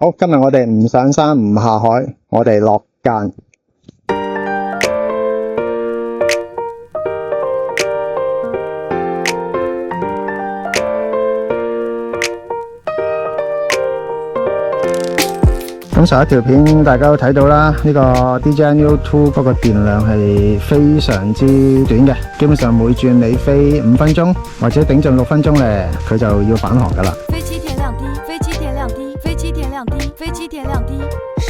好，今日我哋唔上山唔下海，我哋落間。咁上一條片大家都睇到啦，呢個 DJI Neo 2嗰個電量係非常之短嘅，基本上每轉你飛5分鐘或者頂盡6分鐘咧，佢就要返航噶啦。飛機電量低，飛機電量低，飛機電量低，飛機電量低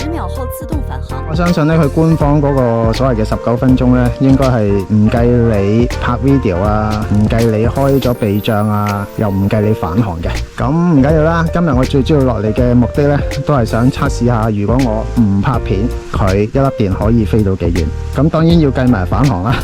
，10秒後自動返航。我相信咧，佢官方嗰個所謂嘅19分鐘咧，應該係唔計你拍 video 啊，唔計你開咗避障啊，又唔計你返航嘅。咁唔緊要啦，今日我最主要落嚟嘅目的咧，都係想測試下，如果我唔拍片，佢一粒電可以飛到幾遠。咁當然要計埋返航啦，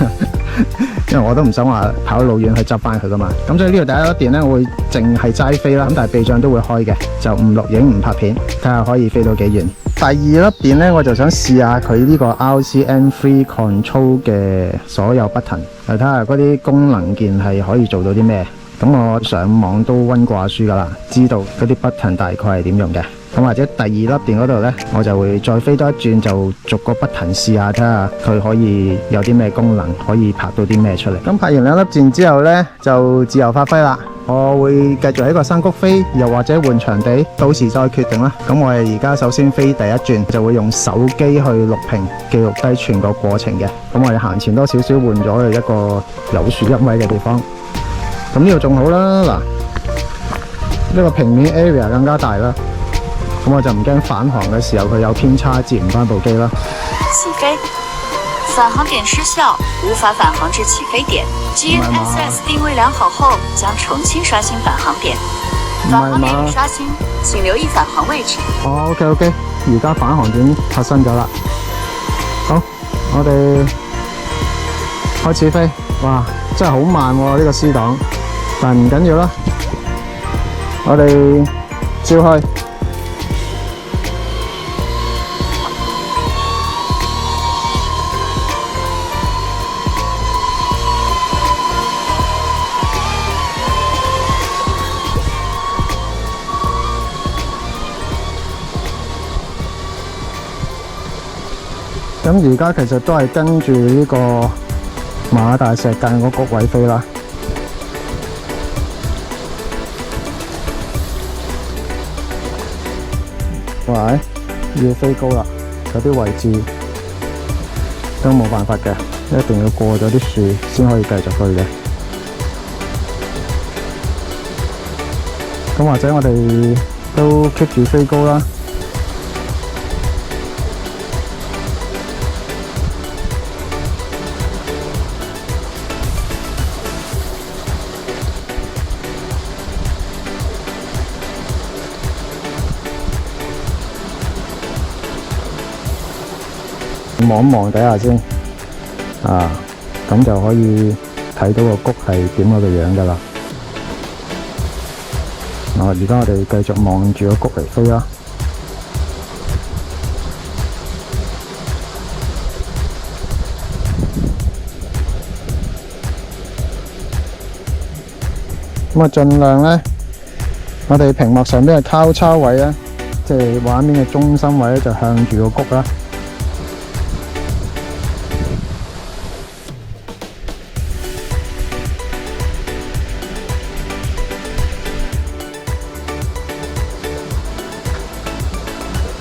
因為我都唔想話跑老遠去執翻佢噶嘛。咁所以呢度第一粒電咧，我會淨係齋飛啦，咁但係避障都會開嘅，就唔錄影唔拍片，睇下可以飛到幾遠。第二粒電咧，我就想試下佢呢個 RCN3 Control 嘅所有 button， 嚟睇下嗰啲功能鍵係可以做到啲咩。咁我上網都溫過下書噶啦，知道嗰啲 button 大概係點用嘅。咁或者第二粒電嗰度呢，我就會再飛多一轉，就逐個 button 試下，睇下佢可以有啲咩功能，可以拍到啲咩出嚟。咁拍完兩粒箭之後呢，就自由發揮啦。我會繼續喺個山谷飛，又或者換場地，到時再決定啦。咁我哋而家首先飛第一轉，就會用手機去錄屏，記錄低全個過程嘅。咁我哋行前多少少，換咗去一個有樹蔭位嘅地方。咁呢度仲好啦，嗱，呢個平面 area 更加大啦。咁我就唔驚返航嘅時候佢有偏差接唔翻部機啦。起飛，返航點失效，無法返航至起飛點。GNSS 定位良好後，將重新刷新返航點。返航點已刷新，請留意返航位置。OK， 而家返航點發生咗啦。好，我哋開始飛。哇，真係好慢喎，呢個 C 檔，但唔緊要啦，我哋照去。咁而家其實都係跟住呢個馬大石澗個谷位飛啦。喂，要飛高啦，有啲位置都冇辦法嘅，一定要過咗啲樹先可以繼續去嘅。咁或者我哋都 keep 住飛高啦。望一望底下先，咁就可以睇到個谷係點樣嘅樣噶啦。而家我哋繼續望住個谷嚟飛啦。咁啊，盡量呢，我哋屏幕上邊嘅交叉位咧，即係畫面嘅中心位咧，就向住個谷啦。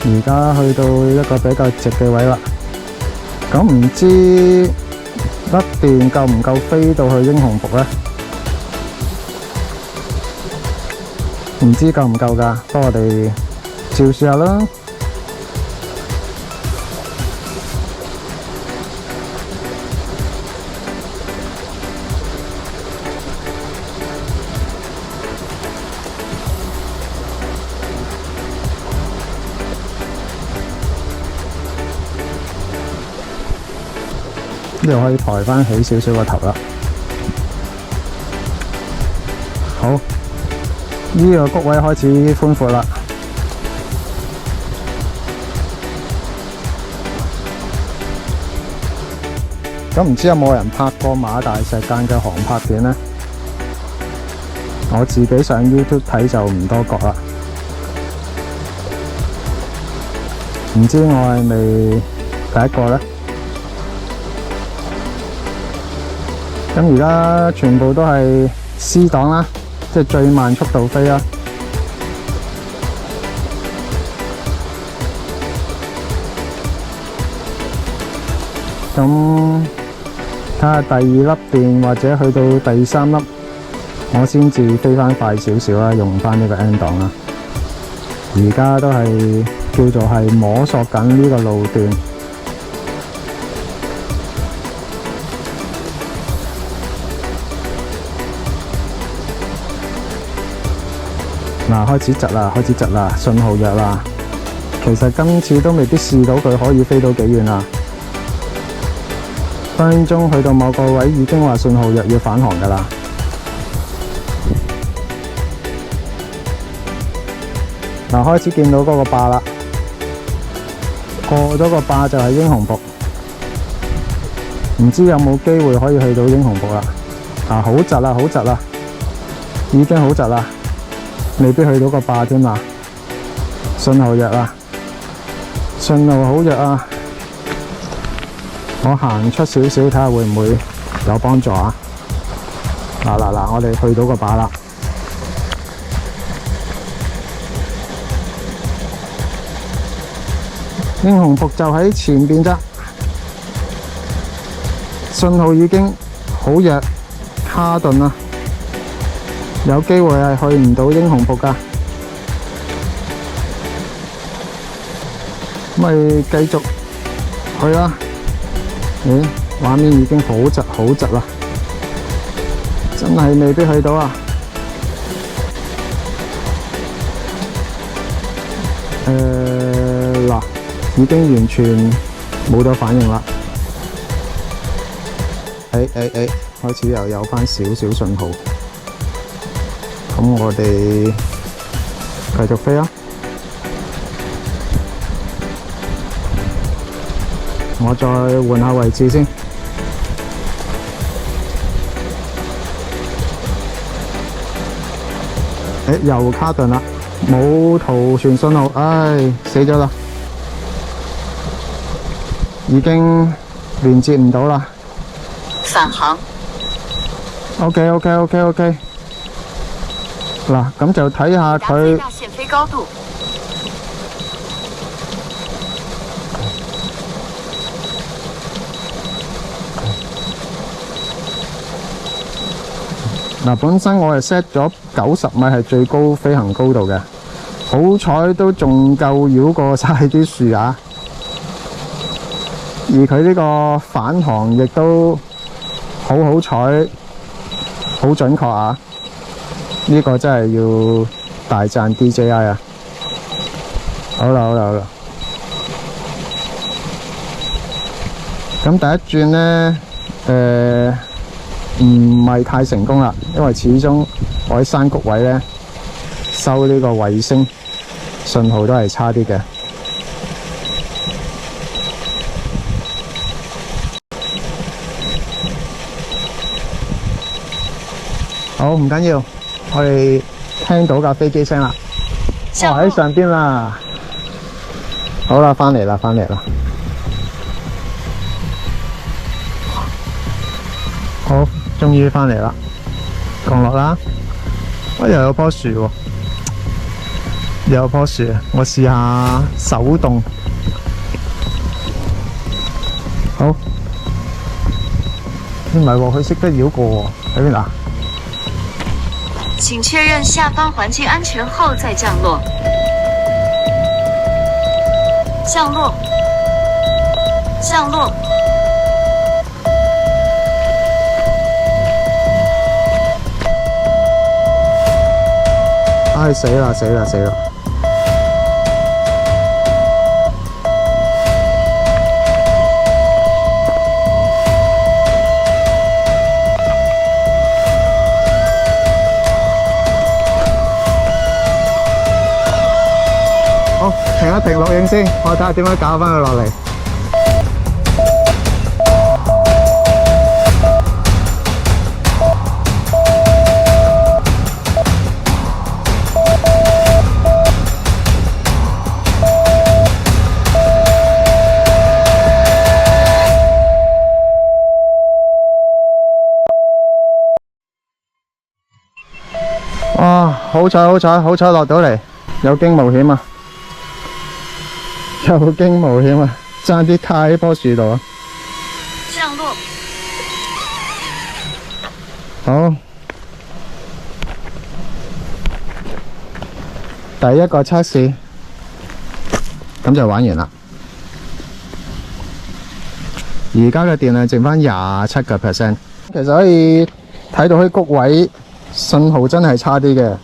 而家去到一個比較直嘅位啦，咁唔知粒電夠唔夠飛到去英雄服呢？唔知夠唔夠㗎，不過我哋照試下啦。呢度可以抬返起少少個頭啦。好，呢個谷位開始寬闊啦。咁唔知有冇人拍過馬大石澗嘅航拍片呢？我自己上 YouTube 睇就唔多覺啦。唔知我係咪第一個呢？咁而家全部都係 C 檔啦，即係最慢速度飛啦。咁睇下第二粒電或者去到第三粒，我先至飛翻快少少啦，用翻呢個 N 檔啦。而家都係叫做係摸索緊呢個路段。嗱，開始窒啦，開始窒啦，信號弱啦。其實今次都未必試到佢可以飛到幾遠啦。分分鐘去到某個位已經話信號弱要返航㗎啦。嗱，開始見到嗰個壩啦，過咗個壩就係英雄瀑，唔知有冇機會可以去到英雄瀑啦。嗱，好窒啦，好窒啦，已經好窒啦，未必去到個壩添啦。信號弱啦，信號好弱啊！我行出少少睇下會唔會有幫助啊！嗱，我哋去到個壩啦。英雄瀑就喺前邊啫，信號已經好弱，卡頓啦，有機會係去唔到英雄瀑㗎。咁咪繼續去啦。咦，畫面已經好窒好窒啦，真係未必去到啊！嗱，已經完全冇咗反應啦。開始又有返少少信號，咁我哋繼續飛啦。我再換下位置先。又卡頓啦，冇圖傳信號，唉，死咗啦！已經連接唔到啦。返航。OK。嗱，咁就睇下佢。大限飛高度。嗱，本身我係 set 咗90米係最高飛行高度嘅，好彩都仲夠繞過晒啲樹啊！而佢呢個返航亦都好彩，好準確啊！呢個真係要大讚 DJI 啊！好啦，咁第一轉呢，唔係太成功啦，因為始終我喺山谷位呢，收呢個衛星信號都係差啲嘅。好，唔緊要，我哋聽到架飛機聲啦，我喺上邊啦。好啦，返嚟啦。好，終於返嚟啦，降落啦。又有棵樹喎，又有棵樹，我試下手動。好，唔係喎，佢識得繞過喎，喺邊啊？請確認下方環境安全後再降落。降落。唉，死啦！好，停一停錄影先，我睇下點樣搞返佢落嚟。好彩落到嚟，有驚無險啊！有驚無險啊！爭啲卡喺棵樹度啊！降落，好，第一個測試，咁就玩完啦。而家嘅電量剩翻27%，其實可以睇到喺谷位信號真係差啲嘅，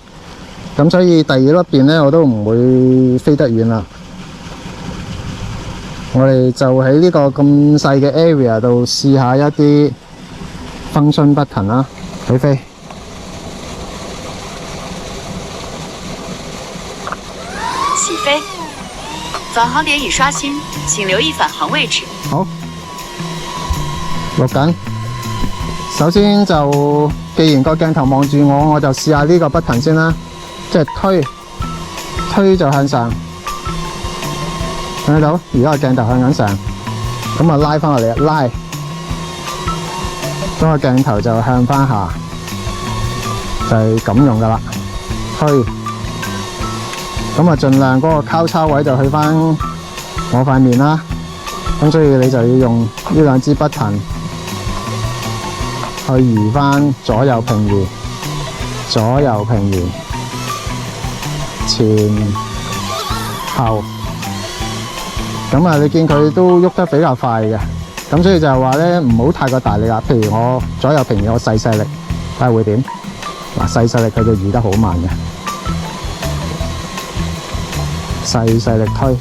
咁所以第二粒電呢，我都唔會飛得遠啦。我哋就喺呢個咁細嘅 area 度試下一啲 function button 啦，起飛。起飛，返航點已刷新，請留意返航位置。好，錄緊。首先就既然個鏡頭望住我，我就試下呢個 button 先啦，即係推就向上。睇到，而家個鏡頭向緊上，咁啊拉翻落嚟，拉，咁個鏡頭就向翻下，就係咁用噶啦。推，咁啊盡量嗰個交叉位就去翻我塊面啦。咁所以你就要用呢兩支 button 去移翻左右平移，左右平移，前後。咁啊，你見佢都喐得比較快嘅，咁所以就係話咧，唔好太過大力啦。譬如我左右平移，我細力，睇下會點？嗱，細力佢就移得好慢嘅，細力推，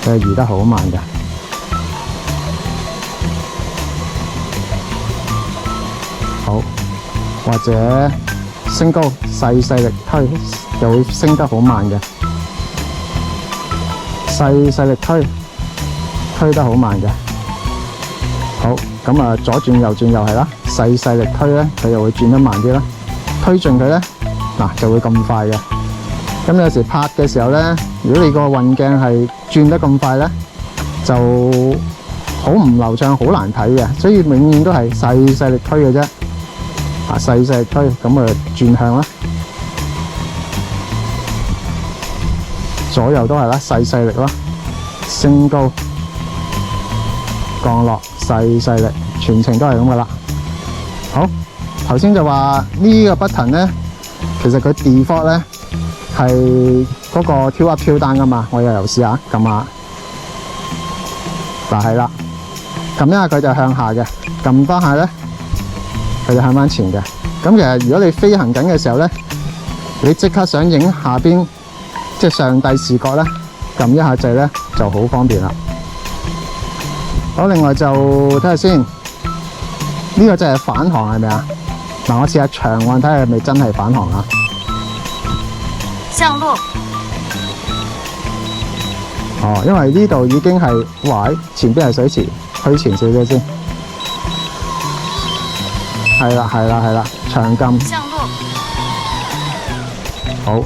佢就移得好慢嘅。好，或者升高，細力推，就會升得好慢嘅。細力推得好慢嘅。好，咁啊左轉右轉又係啦，細力推咧，佢又會轉得慢啲啦。推進佢咧，嗱就會咁快嘅。咁有時拍嘅時候咧，如果你個運鏡係轉得咁快咧，就好唔流暢，好難睇嘅。所以永遠都係細力推嘅啫。啊，細力推，咁啊轉向啦。左右都係啦，細力啦，升高、降落，細力，全程都係咁噶啦。好，頭先就話呢個 button 咧，其實佢 default 咧係嗰個跳 up 跳 down 噶嘛。我又試下撳下，嗱係啦，撳一下佢就向下嘅，撳翻下咧佢就向翻前嘅。咁其實如果你飛行緊嘅時候咧，你即刻想影下邊。即係上帝視角咧，撳一下掣咧就好方便啦。好，另外就睇下先，呢個就係返航係咪啊？嗱，我試下長運睇下係咪真係返航啊？降落。哦，因為呢度已經係喂，前邊係水池，推前少少先。係啦，長撳。降落。好。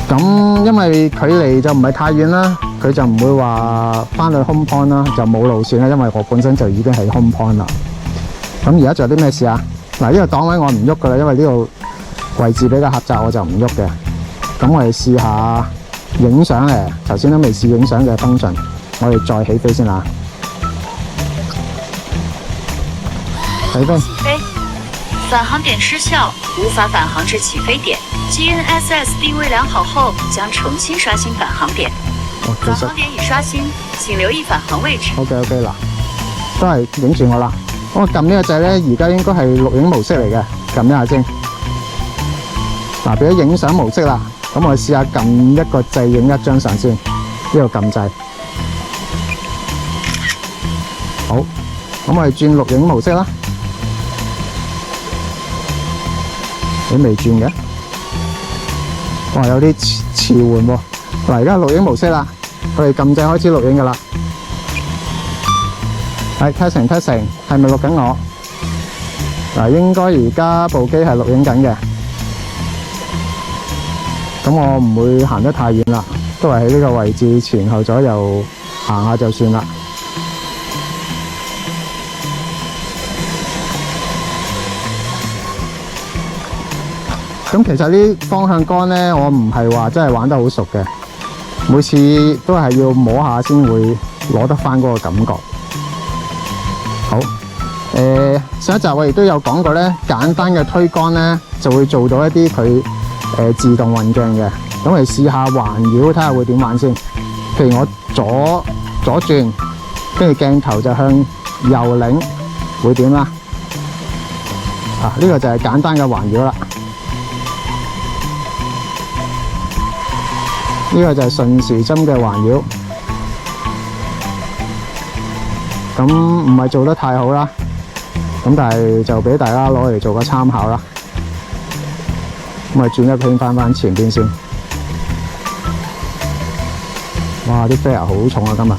咁因為距離就唔係太遠啦，佢就唔會話翻去 home point 啦，就冇路線啦，因為我本身就已經喺 home point 啦。咁而家仲有啲咩事啊？嗱，呢個檔位我唔喐噶啦，因為呢度位置比較狹窄，我就唔喐嘅。咁我哋試下影相咧，頭先都未試影相嘅 function，我哋再起飛先啦。起飛。起飛，返航點失效，無法返航至起飛點。GNSS 定位良好後，將重新刷新返航點。返航點已刷新，請留意返航位置。OK， 嗱，都係影住我啦。我撳呢個掣咧，而家應該係錄影模式嚟嘅，撳一下先。嗱，變咗影相模式啦。咁我哋試下撳一個掣影一張相先。呢度撳掣。好，咁我哋轉錄影模式啦。你未轉嘅？哇，有啲遲緩喎。嗱，而家錄影模式啦，我哋撳掣開始錄影噶啦。係 testing， 係咪錄緊我？嗱，應該而家部機係錄影緊嘅。咁我唔會行得太遠啦，都係喺呢個位置前後左右行下就算啦。咁其實呢方向杆咧，我唔係話真係玩得好熟嘅，每次都係要摸下先會攞得翻嗰個感覺。好，上一集我亦都有講過咧，簡單嘅推杆咧就會做到一啲佢自動運鏡嘅。咁嚟試下環繞，睇下會點玩先。譬如我左轉，跟住鏡頭就向右擰，會點啦？呢個就係簡單嘅環繞啦。呢個就係順時針嘅環繞。咁唔係做得太好啦，咁但係就俾大家攞嚟做個參考啦。咁啊轉一圈翻前邊先。哇！啲飛啊好重啊今日。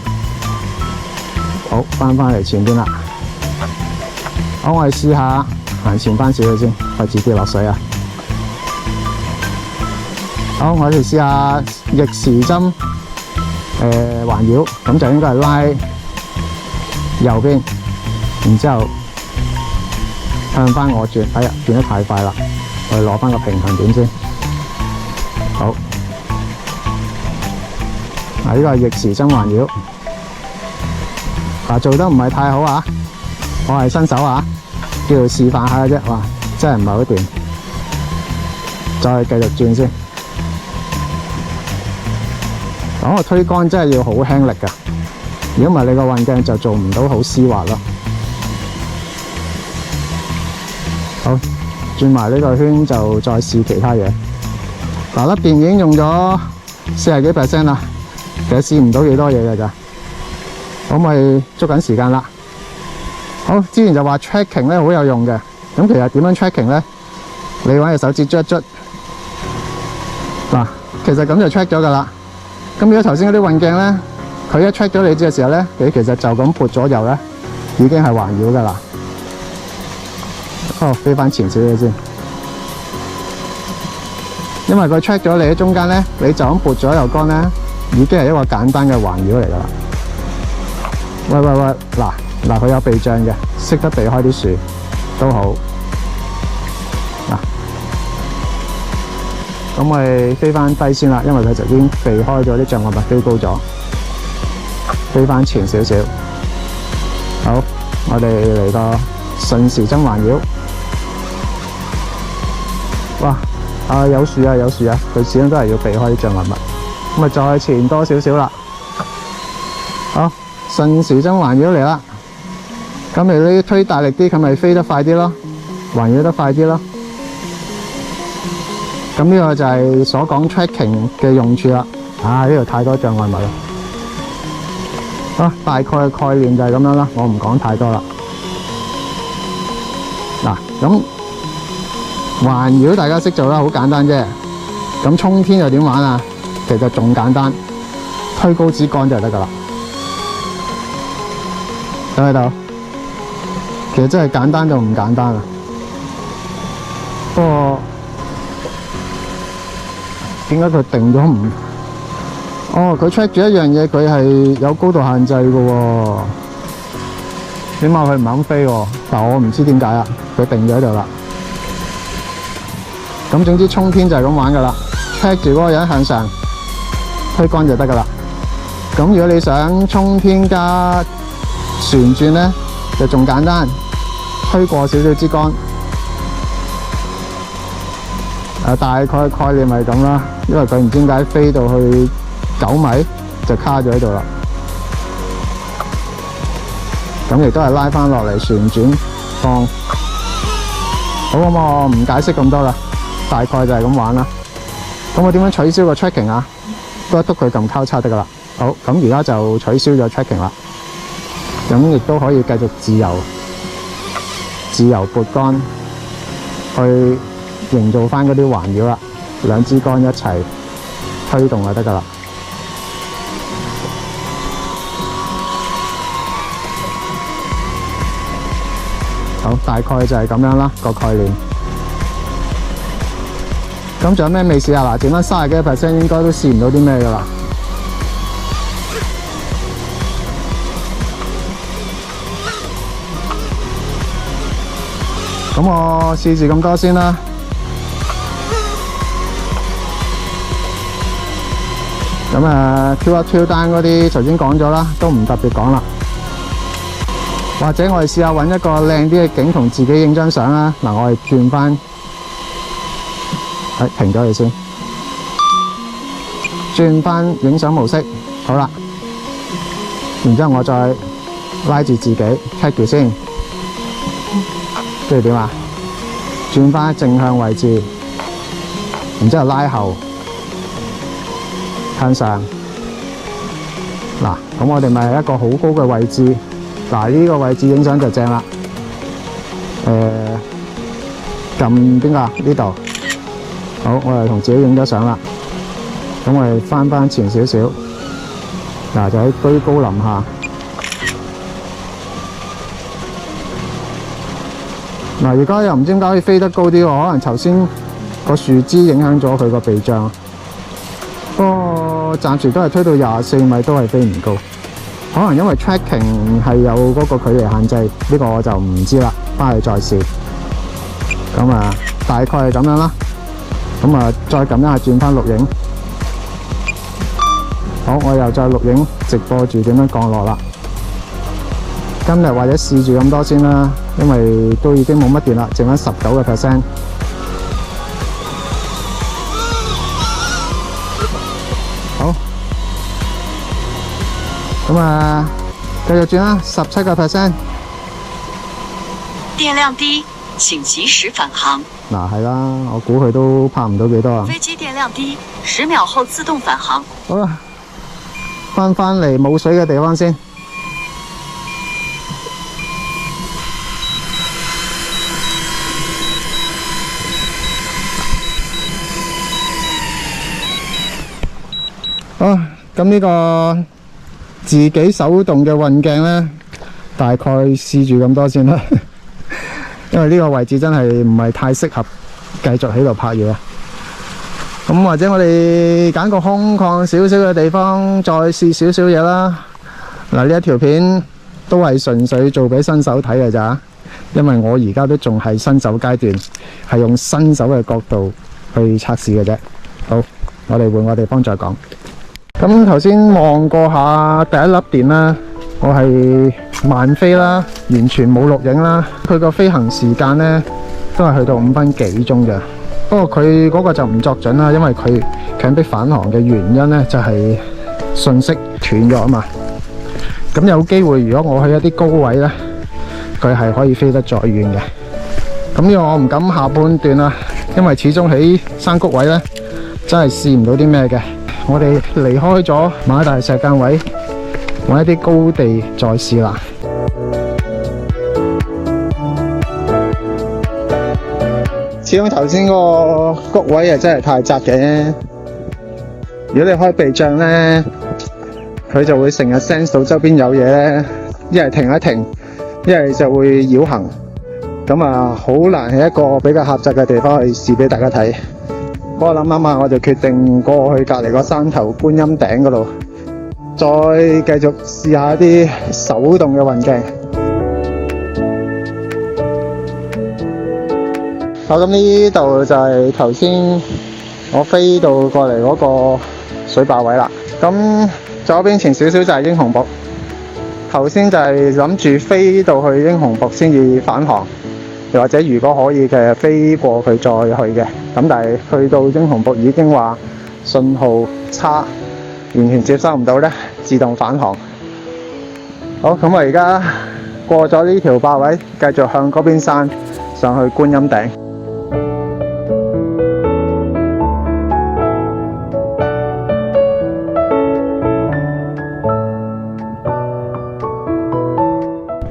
好，翻嚟前邊啦。好，我哋試下行前翻少少先，費事跌落水啊！好，我哋試下逆時針環繞，咁就應該係拉右邊，然之後向翻我轉。哎呀，轉得太快啦！我哋攞翻個平衡點先。好，呢個係逆時針環繞。做得唔係太好啊！我係新手啊，叫做示範下嘅啫。哇，真係唔係好掂。再繼續轉先。個推杆真係要好輕力㗎，如果唔係你個運鏡就做唔到好絲滑咯。好，轉埋呢個圈就再試其他嘢。嗱，粒電已經用咗40幾%啦，其實試唔到幾多嘢㗎咋。咁咪捉緊時間啦。好，之前就話 tracking 咧好有用嘅，咁其實點樣 tracking 咧？你揾隻手指捽一捽，嗱，其實咁就 track 咗㗎啦。咁如果頭先嗰啲運鏡咧，佢一 track 咗你嘅時候咧，你其實就咁撥左右咧，已經係環繞㗎啦。飛翻前少少先，因為佢 track 咗你喺中間咧，你就咁撥左右杆咧，已經係一個簡單嘅環繞嚟㗎啦。喂，嗱，佢有避障嘅，識得避開啲樹都好。嗱，咁我哋飛翻低先啦，因為佢就已經避開咗啲障礙物，飛高咗，飛翻前少少。好，我哋嚟個順時針環繞。哇！有樹啊，佢始終都係要避開啲障礙物。咁啊，再前多少少啦。好，順時針環繞嚟啦。咁你推大力啲，佢咪飛得快啲咯，環繞得快啲咯。咁呢個就係所講 tracking 嘅用處啦。呢度太多障礙物啦。好，大概嘅概念就係咁樣啦，我唔講太多啦。嗱，咁環繞大家識做啦，好簡單啫。咁衝天又點玩啊？其實仲簡單，推高支杆就得噶啦。睇唔睇到？其實真係簡單就唔簡單啊。不過點解佢定咗唔？佢 check 住一樣嘢，佢係有高度限制嘅喎。起碼佢唔肯飛喎，但我唔知點解啊。佢定咗喺度啦。咁總之衝天就係咁玩噶啦 ，check 住嗰個人向上推杆就得噶啦。咁如果你想衝天加旋轉咧，就仲簡單，推過少少支杆。大概概念係咁啦，因為佢唔知點解飛到去9米就卡咗喺度啦。咁亦都係拉翻落嚟旋轉放。好，咁我唔解釋咁多啦，大概就係咁玩啦。咁我點樣取消個 tracking 啊？篤一篤佢撳交叉得噶啦。好，咁而家就取消咗 tracking 啦。咁亦都可以繼續自由撥杆去營造翻嗰啲環繞啦。兩支杆一齊推動就得噶啦。好，大概就係咁樣啦，個概念。咁仲有咩未試啊？嗱，剩翻30幾%應該都試唔到啲咩噶啦。咁我試咁多先啦。咁啊 ，Q up Q down 嗰啲頭先講咗啦，都唔特別講啦。或者我哋試下揾一個靚啲嘅景同自己影張相啦。嗱，我哋轉翻，停咗佢先，轉翻影相模式，好啦。然之後我再拉住自己 check 住先，跟住點啊？轉翻正向位置，然之後拉後向上。嗱，咁我哋咪係一個好高嘅位置。嗱，呢個位置影相就正啦。撳邊個啊？呢度。好，我哋同自己影咗相啦。咁我哋翻前少少。嗱，就喺居高臨下。嗱，而家又唔知點解可以飛得高啲喎？可能頭先個樹枝影響咗佢個鼻障。不過暫時都係推到24米，都係飛唔高。可能因為 tracking 係有嗰個距離限制，呢個我就唔知啦，翻去再試。咁啊，大概係咁樣啦。咁啊，再撳一下轉翻錄影。好，我又再錄影直播住點樣降落啦。今日或者試住咁多先啦，因為都已經冇乜電啦，剩翻19%。好。咁啊，繼續轉啦，17%。電量低，請及時返航。嗱，係啦，我估佢都拍唔到幾多啊。飛機電量低，10秒後自動返航。好啦，翻嚟冇水嘅地方先。好，咁呢個自己手動嘅運鏡呢，大概試住咁多先啦。因為呢個位置真係唔係太適合繼續喺度拍嘢。咁或者我哋揀個空曠少少嘅地方，再試少少嘢啦。嗱，呢一條片都係純粹做俾新手睇嘅咋，因為我而家都仲係新手階段，係用新手嘅角度去測試嘅啫。好，我哋換個地方再講。咁頭先望過下第一粒電啦，我係慢飛啦，完全冇錄影啦。佢個飛行時間呢，都係去到5分幾鐘咋。不過佢嗰個就唔作準啦，因為佢強迫返航嘅原因呢，就係信息斷咗啊嘛。咁有機會，如果我去一啲高位呢，佢係可以飛得再遠嘅。咁呢個我唔敢下判斷啦，因為始終喺山谷位呢，真係試唔到啲咩嘅。我哋離開咗馬大石澗位，揾一啲高地再試啦。始終頭先個谷位啊，真係太窄嘅。如果你開避障呢，佢就會成日 sense 到周邊有嘢呢，一係停一停，一係就會繞行。咁啊，好難喺一個比較狹窄嘅地方去試俾大家睇。不過諗下，我就決定過去隔離個山頭觀音頂嗰度，再繼續試下啲手動嘅運鏡。好，咁呢度就係頭先我飛到過嚟嗰個水壩位啦。咁左邊前少少就係英雄瀑。頭先就係諗住飛到去英雄瀑先至返航，又或者如果可以嘅飛過佢再去嘅。咁但係去到英雄瀑已經話信號差，完全接收唔到呢，自動返航。好，咁我而家過咗呢條壩位，繼續向嗰邊山上去觀音頂。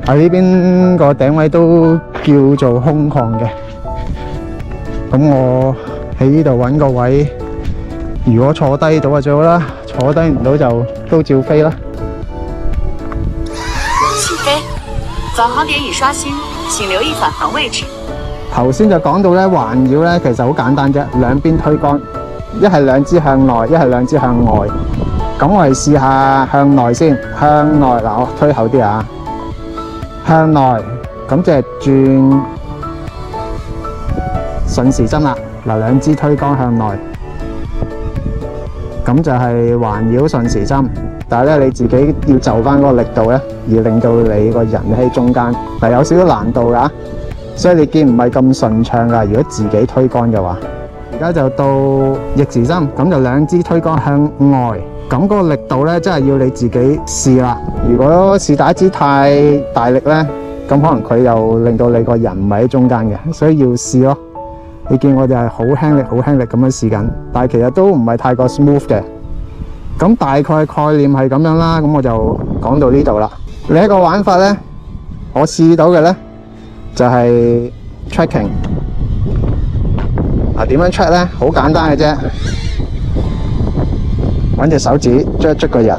喺呢邊個頂位都叫做空曠嘅，咁我喺呢度揾個位，如果坐低到就最好啦，坐低唔到就都照飛啦。起飛，返航點已刷新，請留意返航位置。頭先就講到咧，環繞咧其實好簡單啫，兩邊推桿，一係兩支向內，一係兩支向外。咁我哋試下向內先，向內嗱，我推後啲啊。向內，咁即係轉順時針啦。嗱，兩支推桿向內，咁就係環繞順時針，但係咧你自己要就翻嗰個力度咧，而令到你個人喺中間，係有少少難度㗎，所以你見唔係咁順暢㗎。如果自己推桿嘅話，而家就到逆時針，咁就兩支推桿向外，咁嗰個力度咧，真係要你自己試啦。如果是打一支太大力咧，咁可能佢又令到你個人唔係喺中間嘅，所以要試咯。你見我哋係好輕力、好輕力咁樣試緊，但係其實都唔係太過 smooth 嘅。咁大概概念係咁樣啦，咁我就講到呢度啦。另一個玩法咧，我試到嘅咧就係 tracking。點樣 track 咧？好簡單嘅啫，揾隻手指捉一捉個人。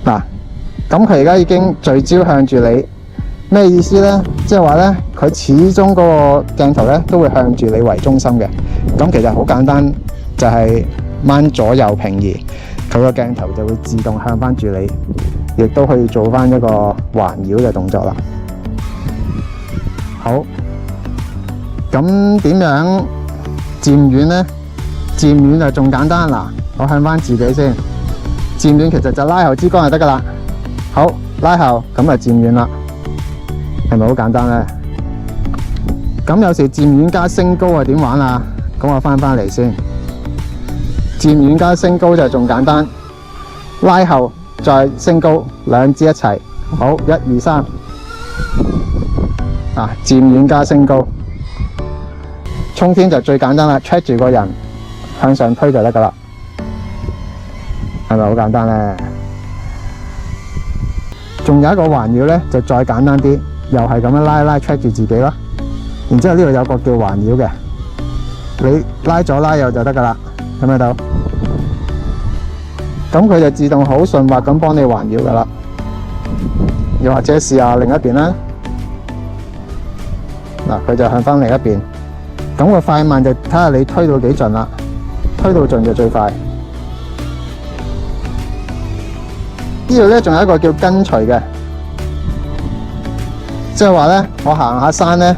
嗱，咁佢而家已經聚焦向住你。咩意思呢？即係話呢，佢始終嗰個鏡頭呢都會向住你為中心嘅。咁其實好簡單，就係掹左右平移，佢個鏡頭就會自動向翻住你，亦都可以做翻一個環繞嘅動作啦。好，咁點樣漸遠呢？漸遠就仲簡單啦。我向翻自己先，漸遠其實就拉後支桿就得噶啦。好，拉後咁就漸遠啦。係咪好簡單呢？咁有時漸遠加升高係點玩啊？咁我翻嚟先，漸遠加升高就仲簡單，拉後再升高，兩支一齊。好，一二三，漸遠加升高，衝天就最簡單啦 ，check 住個人向上推就得噶啦。係咪好簡單呢？仲有一個環繞呢，就再簡單啲。又係咁樣拉一拉 check 住自己啦，然之後呢度有個叫環繞嘅，你拉左拉右就得噶啦，睇唔睇到？咁佢就自動好順滑咁幫你環繞噶啦。又或者試下另一邊啦，佢就向翻另一邊。咁個快慢就睇下你推到幾盡啦，推到盡就最快。呢度咧仲有一個叫跟隨嘅。即係話咧，我行下山咧，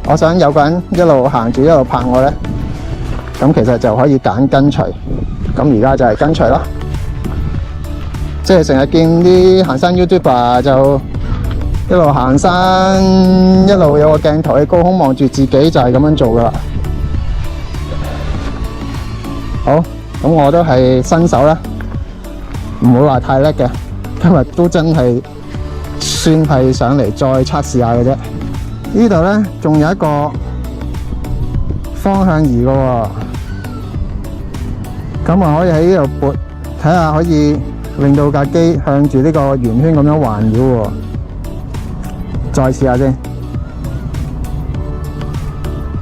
我想有個人一路行住一路拍我咧，咁其實就可以揀跟隨。咁而家就係跟隨咯。即係成日見啲行山 YouTuber 就一路行山，一路有個鏡頭喺高空望住自己，就係咁樣做噶啦。好，咁我都係新手啦，唔會話太叻嘅。今日都真係算係上嚟再測試下嘅啫。呢度咧仲有一個方向儀嘅喎，咁啊可以喺呢度撥，睇下可以令到架機向住呢個圓圈咁樣環繞喎。再試下先。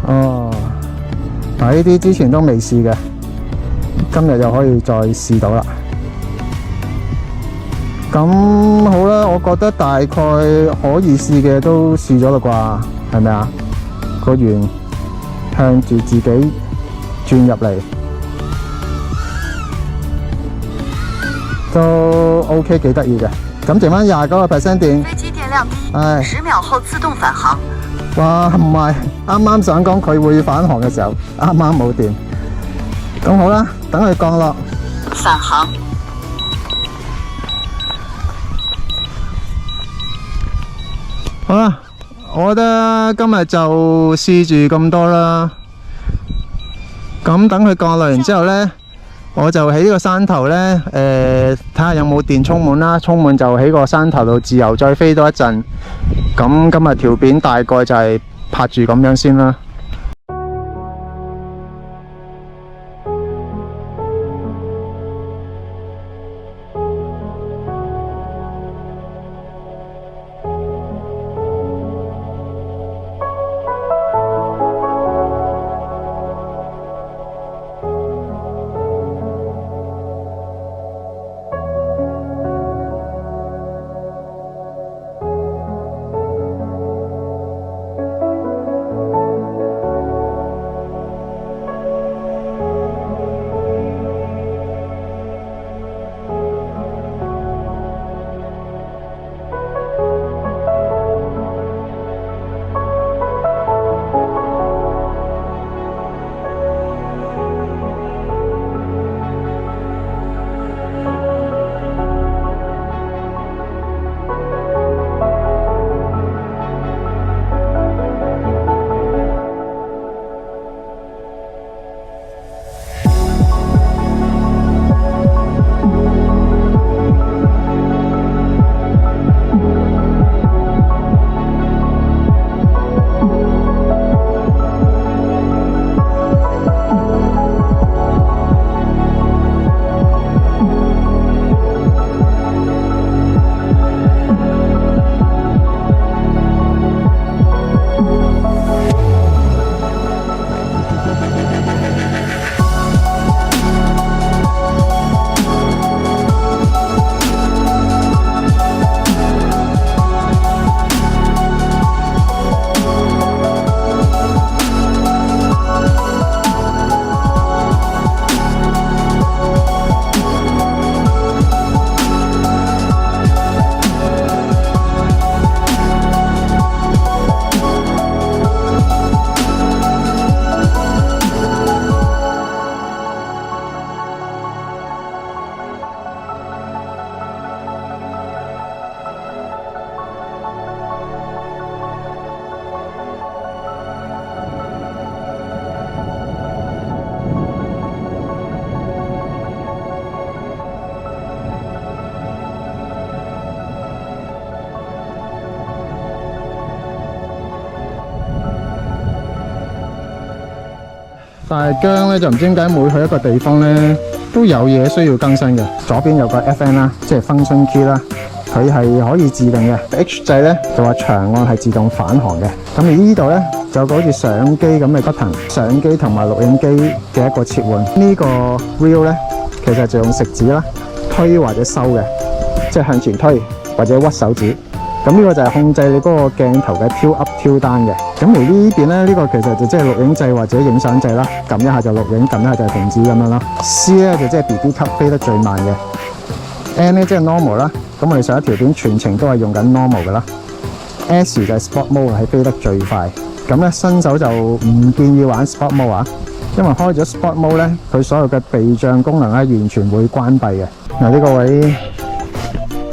哦，嗱呢啲之前都未試嘅，今日就可以再試到啦。咁好啦，我覺得大概可以試嘅都試咗啦啩，係咪啊？個圓向住自己轉入嚟，都 OK， 幾得意嘅。咁剩翻29% 電。飛機電量低，10秒後自動返航。哇，唔係，啱啱想講佢會返航嘅時候，啱啱冇電。咁好啦，等佢降落。返航。好啦，我覺得今日就試住咁多啦。咁等佢降落完之後呢，我就喺呢個山頭呢，睇下有冇電充滿啦。充滿就喺個山頭度自由再飛多一陣。咁今日條片大概就係拍住咁樣先啦。但係姜咧就唔知點解每去一個地方咧都有嘢需要更新嘅。左邊有個 FN 啦，即係 function key 啦，佢係可以自定嘅。H 掣咧就話長按係自動返航嘅。咁而呢度咧就有個好似相機咁嘅 button， 相機同埋錄影機嘅一個切換。呢個 wheel 咧其實就用食指啦推或者收嘅，即係向前推或者屈手指。咁呢個就係控制你嗰個鏡頭嘅挑 up 挑 down 嘅。咁而呢邊咧，呢個其實就即係錄影掣或者影相掣啦。撳一下就錄影，撳一下就停止咁樣啦。C 咧就即係 BB 級飛得最慢嘅。N 咧即係 normal 啦。咁我哋上一條片全程都係用緊 normal 嘅啦。S 就係 sport mode 係飛得最快。咁咧新手就唔建議玩 sport mode 啊，因為開咗 sport mode 咧，佢所有嘅避障功能咧完全會關閉嘅。嗱，呢個位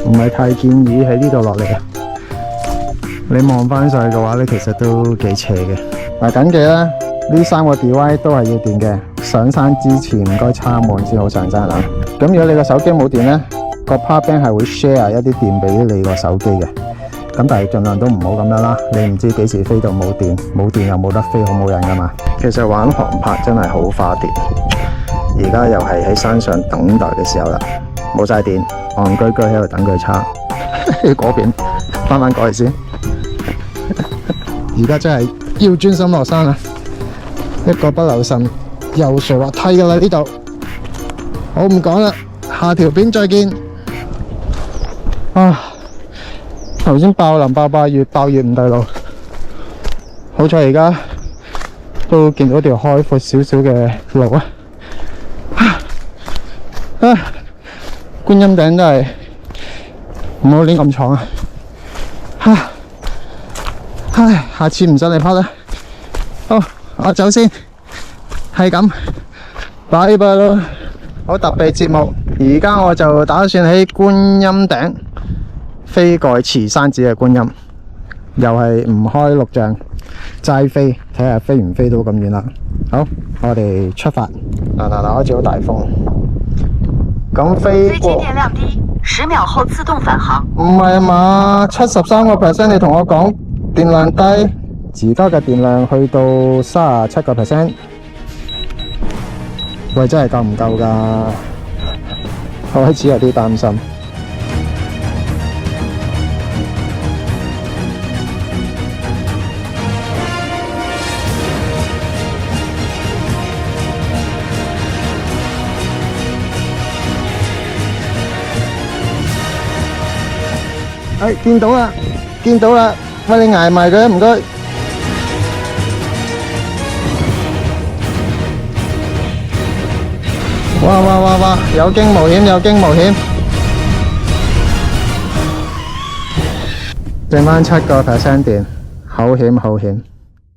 唔係太建議喺呢度落嚟嘅。你望翻上去嘅話咧，其實都幾斜嘅。嗱，緊記啦，呢3個 device 都係要電嘅。上山之前唔該插滿先好上山啊。咁如果你個手機冇電咧，個 power bank 係會 share 一啲電俾你個手機嘅。咁但係盡量都唔好咁樣啦。你唔知幾時飛到冇電，冇電又冇得飛，好冇癮噶嘛。其實玩航拍真係好花電。而家又係喺山上等待嘅時候啦，冇晒電，戇居居喺度等佢叉。嗰邊翻過去先。而家真係要專心落山啦，一個不留神又垂滑梯噶啦呢度。我唔講啦，下條片再見。頭先爆林爆爆，越爆越唔對路。好彩而家都見到條開闊少少嘅路啊！觀音頂真係唔好亂咁闖啊！唉，下次唔使你拍啦。好，我走先，係咁，拜拜咯。好特別節目，而家我就打算喺觀音頂飛過去慈山寺嘅觀音，又係唔開錄像，齋飛，睇下飛唔飛到咁遠啦。好，我哋出發。嗱，開始好大風，咁飛過。飛機電量低，10秒後自動返航。唔係啊嘛，73%，你同我講。電量低，而家嘅電量去到37%，喂，真係夠唔夠㗎？我開始有啲擔心。見到啦，見到啦。喂，你捱埋佢，唔該。哇！有驚無險，有驚無險。剩翻7%電，好險好險。